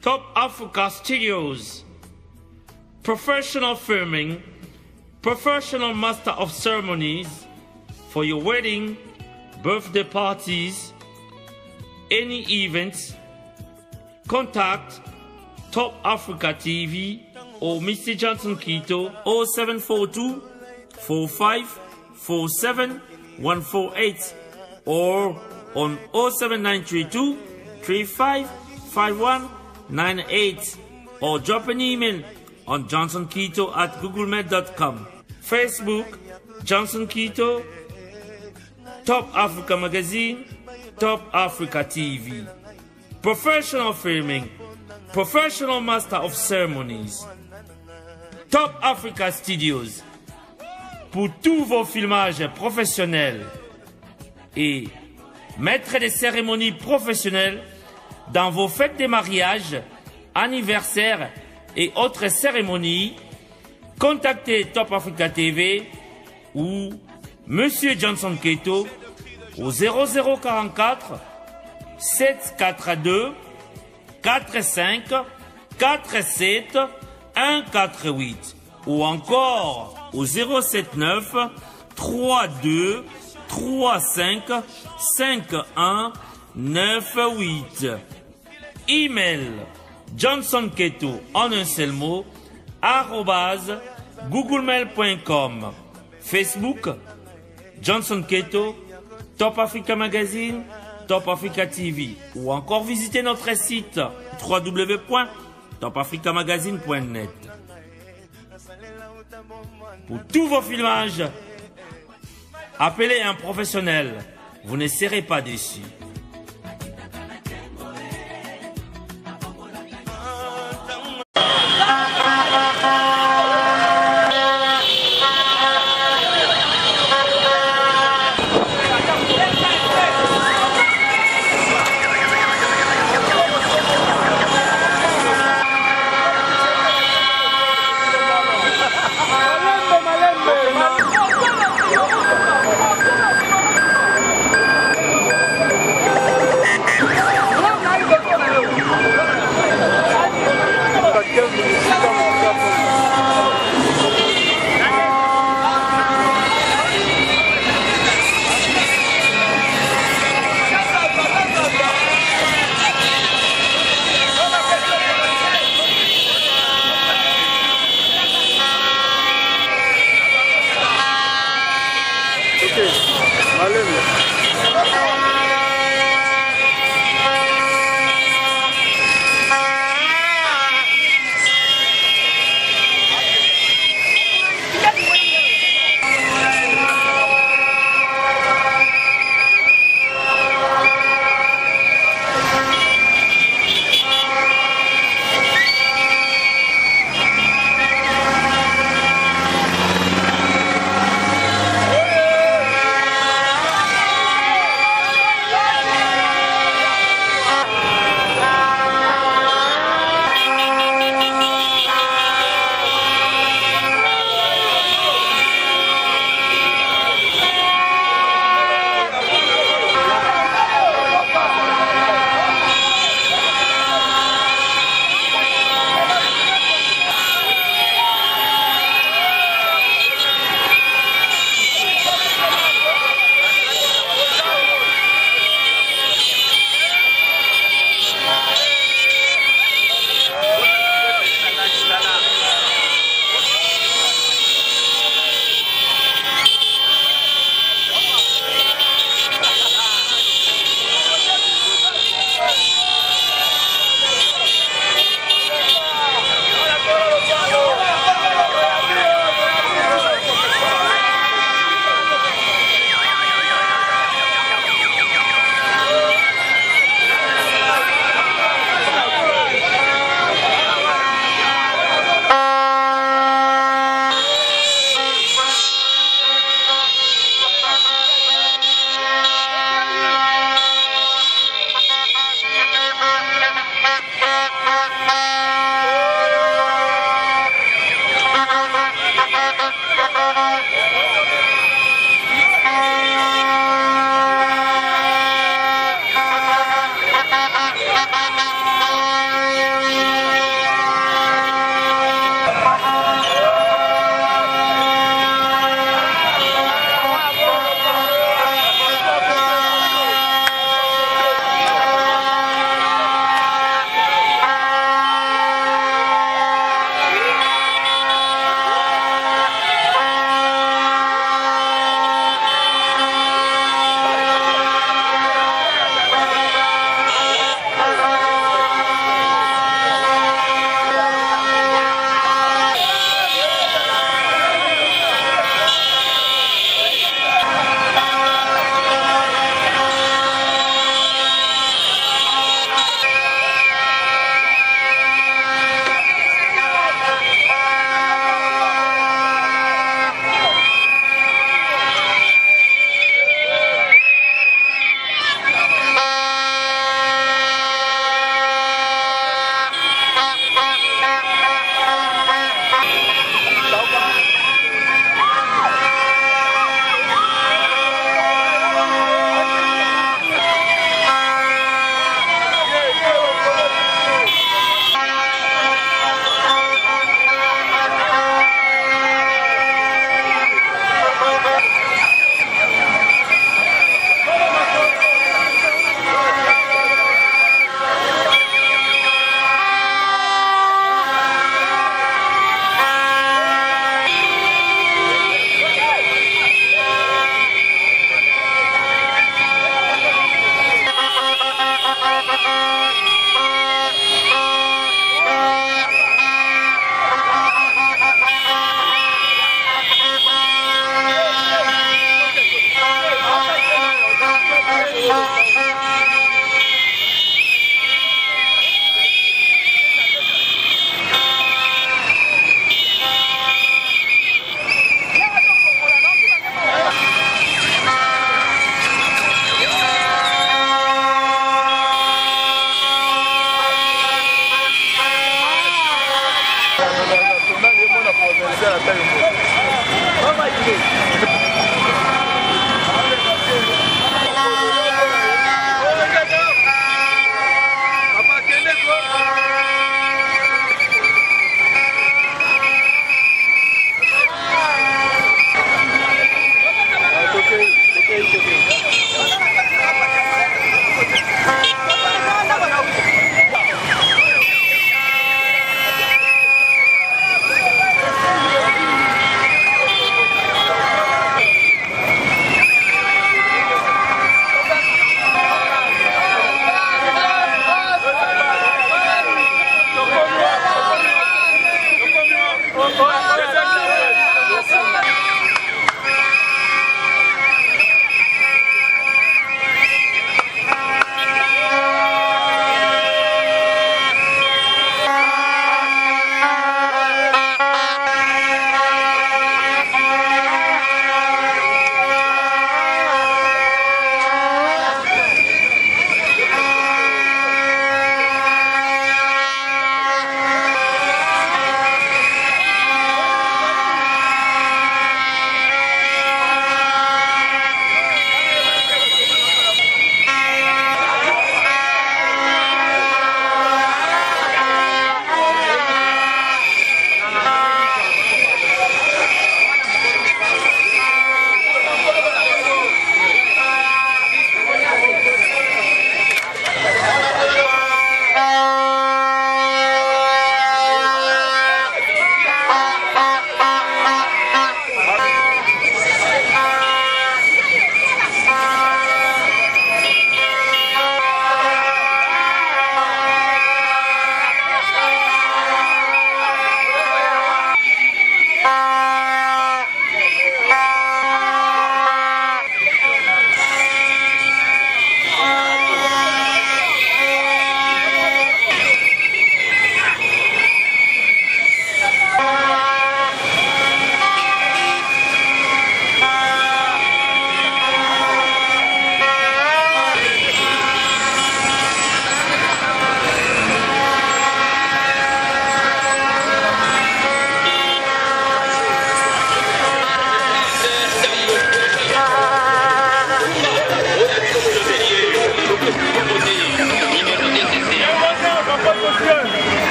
Top Africa Studios. Professional filming, professional master of ceremonies for your wedding, birthday parties, any events. Contact Top Africa TV or Mr. Johnson KETO 0742 45 47 148 or on 07932 35 51 98 or drop an email on johnsonketo@googlemail.com. Facebook Johnson KETO, Top Africa Magazine, Top Africa TV. Professional filming, professional master of ceremonies. Top Africa Studios pour tous vos filmages professionnels et maître des cérémonies professionnelles dans vos fêtes de mariage, anniversaires et autres cérémonies. Contactez Top Africa TV ou Monsieur Johnson KETO au 0044 742 45 47 148 ou encore au 079 32 35 51 98. Email johnsonketo en un seul mot @googlemail.com. Facebook Johnson KETO, Top Africa Magazine, Top Africa TV ou encore visitez notre site www.topafricamagazine.net. Pour tous vos filmages, appelez un professionnel, vous ne serez pas déçus.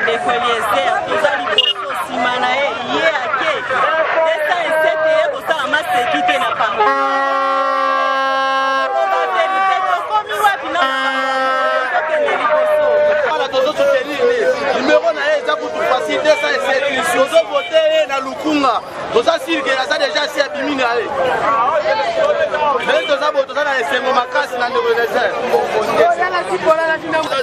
Ndeko Eliezer, tozali koso sima na ye ye ake. Esa esete ye kosala masekite na pango. Ba verite tokomi wapi na tokende liboso. Voilà, numéro na ye eza kutu facile 207. Tozo vote ye na Lukunga. Toza sirikela za déjà si abimi na ye. Mais toza vote toza na esengo makasi na Ndeko Eliezer.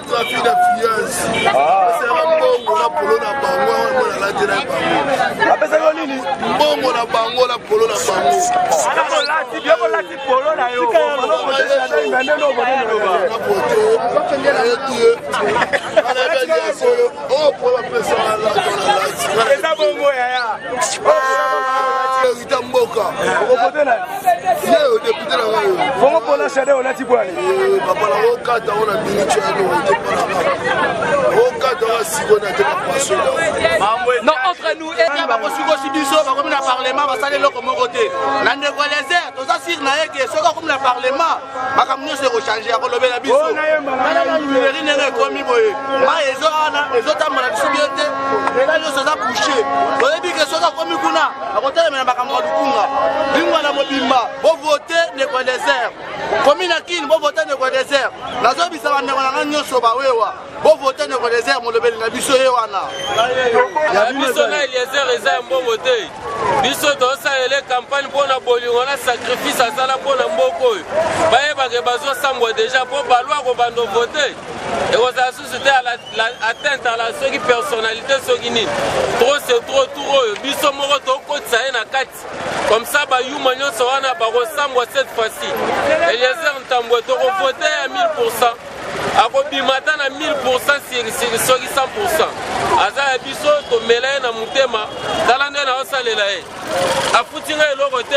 Trafic d'influence. C'est un bon la polo na bango, on la tira bango. Apesa yo nini? Bongo na bango la polo na bango. Ako lati bioko lati polo na yo. Polo ko tesa na imende no bono no. Na poto. Aye tuye. Ala beli asolo. Oh pour la personne là dans la lati. Eza bongo ya ya. Rita mboka. Ko pote na. Ye député na ngai. Fongo pona chade olati bwani. Papa la okata ona minute ya no te pona. Okata wa sigona te passion. Non, entre nous et ba ko suko sibiso ba ko na parlement ba sale loko moko te. Na Ndeko Eliezer to za sir na yeke soka ko na parlement ba ka mnyo se ko changer ko lobela biso. Nana na numeri nene komi boye. Ma ezo ana ezo tamala biso biete. Ela yo so za boucher. Oyebi ke soka komi kuna akotela mena ba ka mo lukunga. Bingwa na mobimba bo voter Ndeko Eliezer. Komi na kin bo voter Ndeko Eliezer. Nazo bisa ba ndeko na nyoso ba wewa. Bo voter Ndeko Eliezer mo lobeli na biso ye wana. Ya biso na Eliezer eza mbongo te. Biso tosalele campagne mpona bolingo na sacrifice asala mpona mboka oyo. Bayebake bazosambwa deja mpo balwa kobanda vote. Ekozala susu te atteinte à la soki personnalité soki nini. Trop c'est trop tour oyo. Biso moko tokotisa ye na kati. Comme ça bayuma nyonso wana bakosambwa cette fois-ci. Eliezer Ntambwe tokovote ya 1000%. Akobimata na 1000% soki 100%. Aza ya biso tomela ye na mutema tala nde na osalela ye afuti ngai eloko te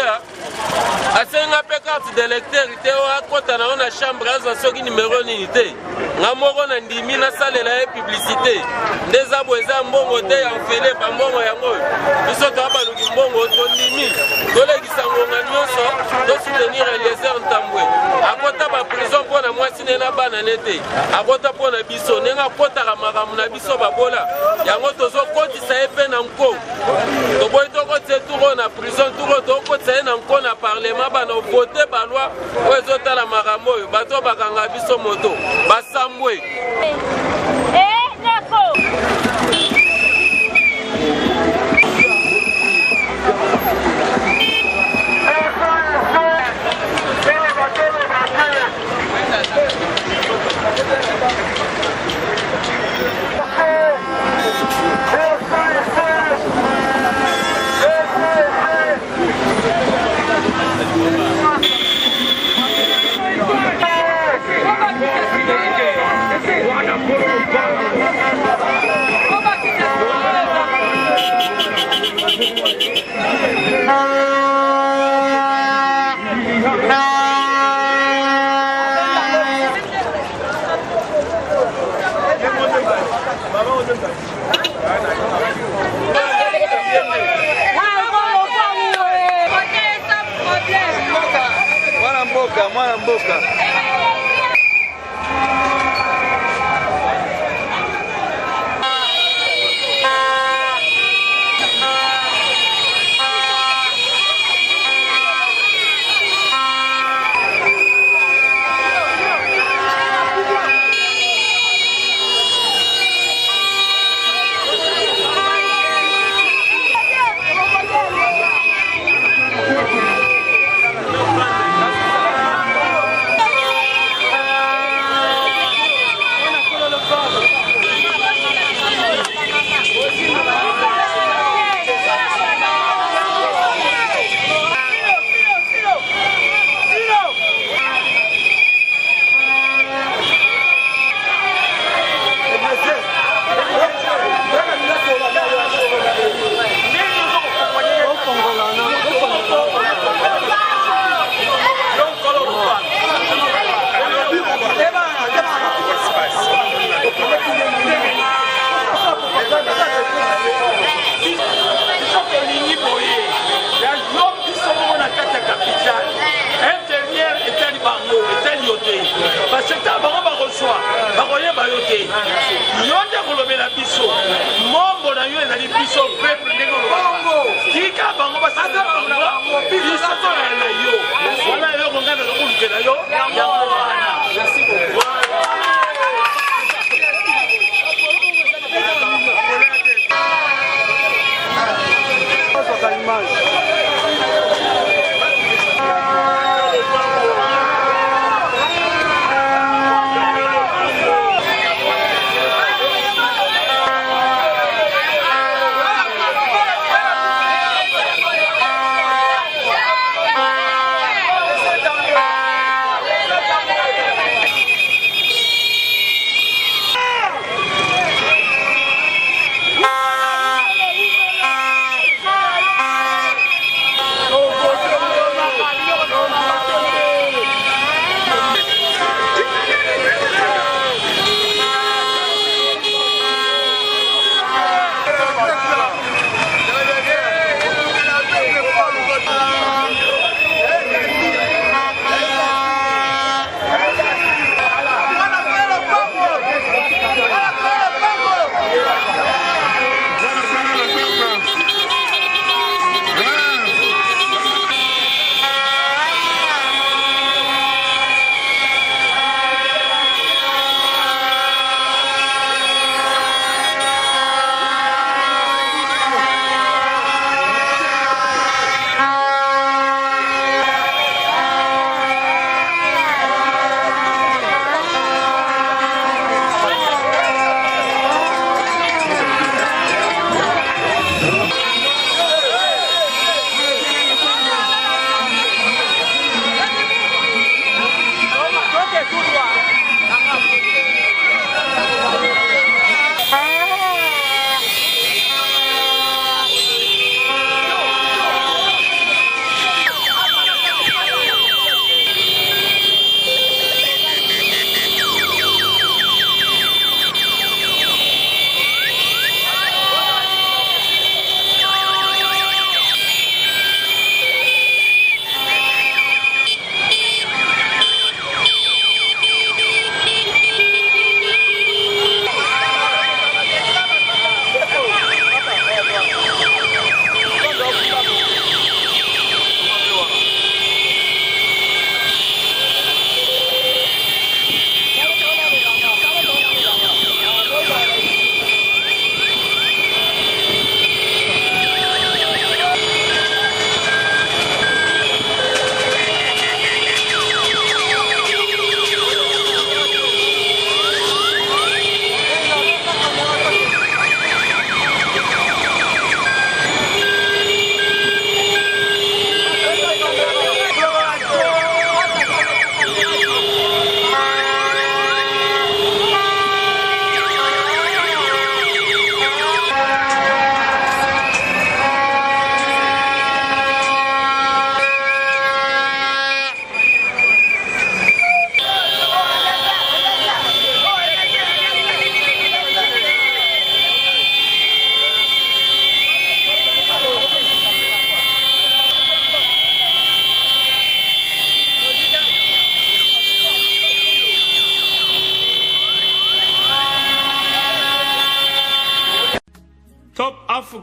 asenga mpe carte d'électeur te akota nango na chambre azwa soki numero nini te nga moko na ndimi nasalela ye publicité nde eza bo eza mbongo te ya mfele bambongo yango oyo biso toa baluki mbongo tondimi tolekisa ngonga nyonso tosoutenir Eliezer Ntambwe akota baprison mpo na mwasi nde na bana ne te akota mpo na biso ndenge akotaka makambo na biso babola yango tozokotisa ye mpe na nko toboyi tokotisa ye turo na prison turo tokotisa ye na nko na parlement bana vote balwa oyo ezotala makambo oyo bato bakanga biso moto basambwe Mwana mboka.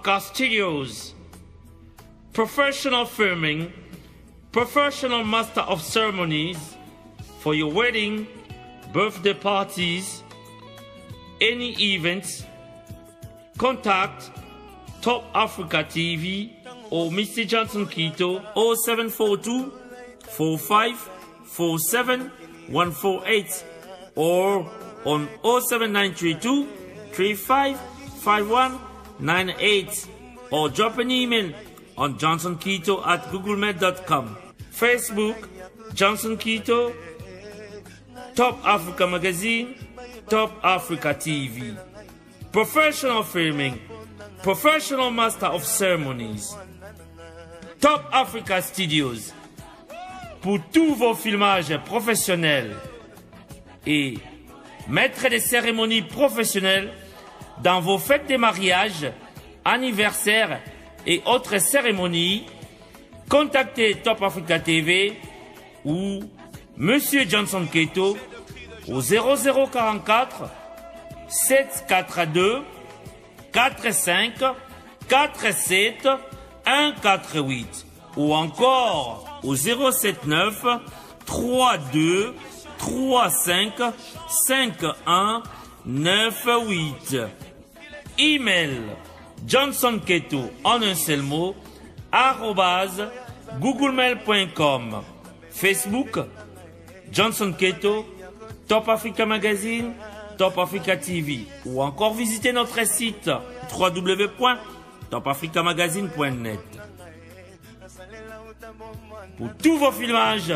Africa Studios. Professional filming, professional master of ceremonies for your wedding, birthday parties, any events. Contact Top Africa TV or Mr. Johnson KETO 0742 45 47 148 or on 07932 35 51 98 or drop an email on johnsonketo@googlemail.com. Facebook Johnson KETO, Top Africa Magazine, Top Africa TV. Professional filming, professional master of ceremonies, Top Africa Studios. Pour tous vos filmages professionnels et maître des cérémonies professionnelles dans vos fêtes de mariage, anniversaires et autres cérémonies, contactez Top Africa TV ou Monsieur Johnson KETO au 0044 742 45 47 148 ou encore au 079 32 35 51 98. Email Johnson KETO en un seul mot @googlemail.com. Facebook Johnson KETO, Top Africa Magazine, Top Africa TV ou encore visitez notre site www.topafricamagazine.net. Pour tous vos filmages,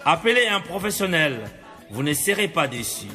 appelez un professionnel, vous ne serez pas déçus.